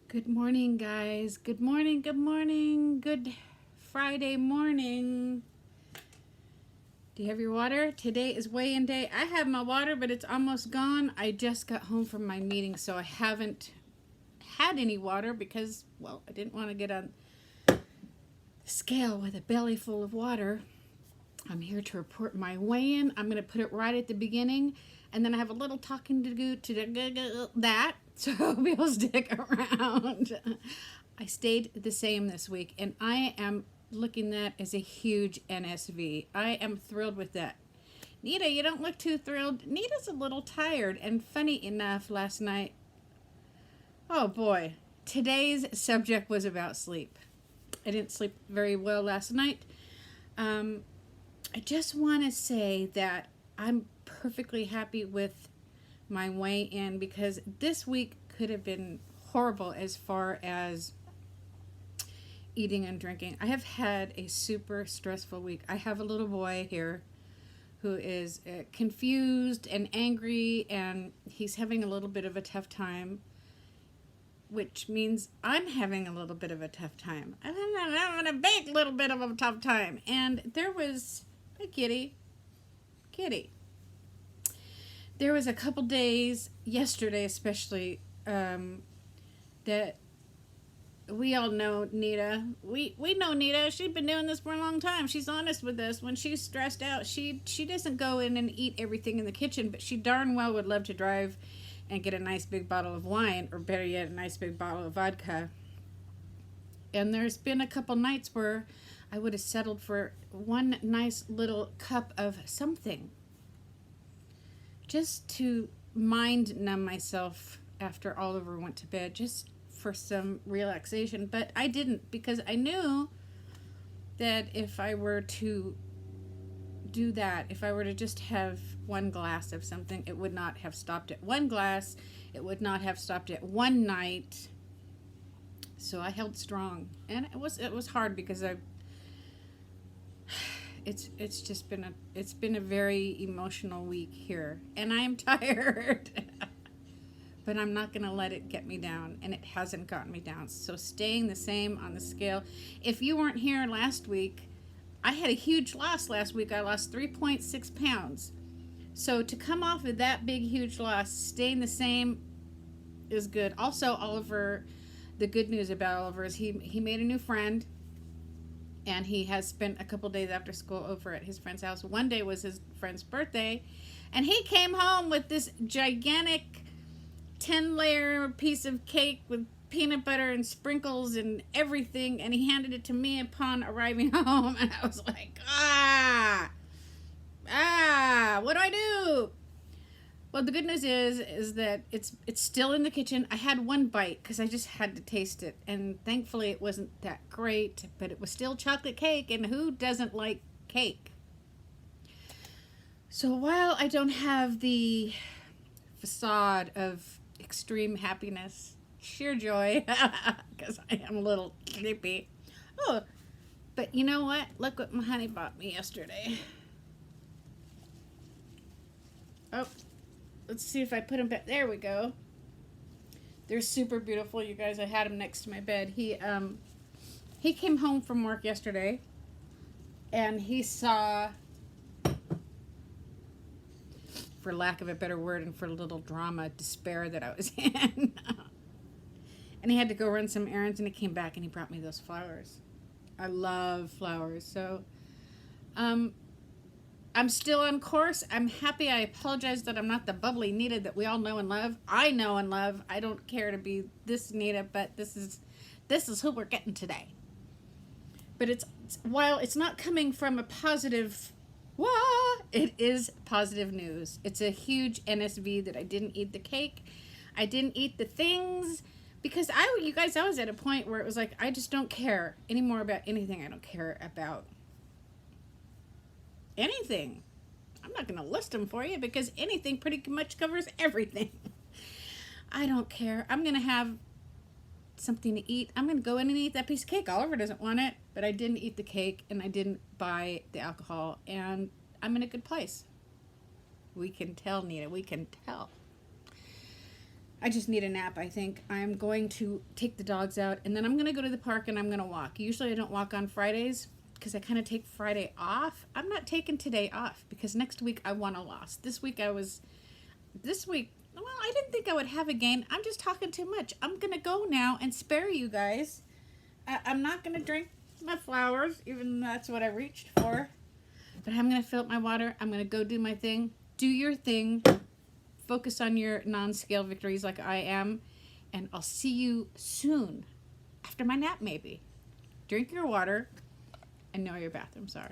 Good morning, guys. Good morning, good morning. Good Friday morning. Do you have your water? Today is weigh-in day. I have my water, but it's almost gone. I just got home from my meeting, so I haven't had any water because, well, I didn't want to get on the scale with a belly full of water. I'm here to report my weigh-in. I'm going to put it right at the beginning, and then I have a little talking to do to that, so I hope you'll stick around. I stayed the same this week, and I am looking at that as a huge NSV. I am thrilled with that. Nita, you don't look too thrilled. Nita's a little tired, and funny enough, last night, oh boy, today's subject was about sleep. I didn't sleep very well last night. I just want to say that I'm perfectly happy with my weigh-in because this week could have been horrible as far as eating and drinking. I have had a super stressful week. I have a little boy here who is confused and angry, and he's having a little bit of a tough time, which means I'm having a little bit of a tough time. I'm having a big little bit of a tough time. And there was a kitty. There was a couple days, yesterday especially, that we all know Nita. We know Nita. She's been doing this for a long time. She's honest with us. When she's stressed out, she doesn't go in and eat everything in the kitchen, but she darn well would love to drive and get a nice big bottle of wine, or better yet, a nice big bottle of vodka. And there's been a couple nights where I would have settled for one nice little cup of something, just to mind numb myself after Oliver went to bed, just for some relaxation. But I didn't, because I knew that if I were to do that, if I were to just have one glass of something, it would not have stopped at one glass. It would not have stopped at one night. So I held strong, and it was hard because it's just been a very emotional week here, and I am tired. But I'm not going to let it get me down, and it hasn't gotten me down. So staying the same on the scale. If you weren't here last week, I had a huge loss last week. I lost 3.6 pounds. So to come off of that big, huge loss, staying the same is good. Also, Oliver, the good news about Oliver is he made a new friend, and he has spent a couple days after school over at his friend's house. One day was his friend's birthday, and he came home with this gigantic 10-layer piece of cake with peanut butter and sprinkles and everything, and he handed it to me upon arriving home, and I was like, what do I do? Well, the good news is that it's still in the kitchen. I had one bite because I just had to taste it, and thankfully it wasn't that great, but it was still chocolate cake, and who doesn't like cake? So while I don't have the facade of extreme happiness, sheer joy, because I am a little sleepy. Oh, but you know what? Look what my honey bought me yesterday. Oh, let's see if I put them back. There we go. They're super beautiful, you guys. I had them next to my bed. He came home from work yesterday, and he saw, for lack of a better word and for a little drama, despair that I was in. And he had to go run some errands, and he came back and he brought me those flowers. I love flowers. So I'm still on course. I'm happy. I apologize that I'm not the bubbly Nita that we all know and love. I know and love. I don't care to be this Nita, but this is who we're getting today. But while it's not coming from a positive, it is positive news. It's a huge NSV that I didn't eat the cake. I didn't eat the things because you guys, I was at a point where it was like, I just don't care anymore about anything. I don't care about anything. I'm not going to list them for you because anything pretty much covers everything. I don't care. I'm going to have something to eat. I'm going to go in and eat that piece of cake. Oliver doesn't want it, but I didn't eat the cake, and I didn't buy the alcohol, and I'm in a good place. We can tell, Nita. We can tell. I just need a nap, I think. I'm going to take the dogs out and then I'm going to go to the park and I'm going to walk. Usually I don't walk on Fridays because I kind of take Friday off. I'm not taking today off because next week I want a loss. This week, well, I didn't think I would have a gain. I'm just talking too much. I'm going to go now and spare you guys. I'm not going to drink my flowers, even though that's what I reached for. But I'm going to fill up my water. I'm going to go do my thing. Do your thing. Focus on your non-scale victories like I am. And I'll see you soon. After my nap, maybe. Drink your water and know where your bathrooms are.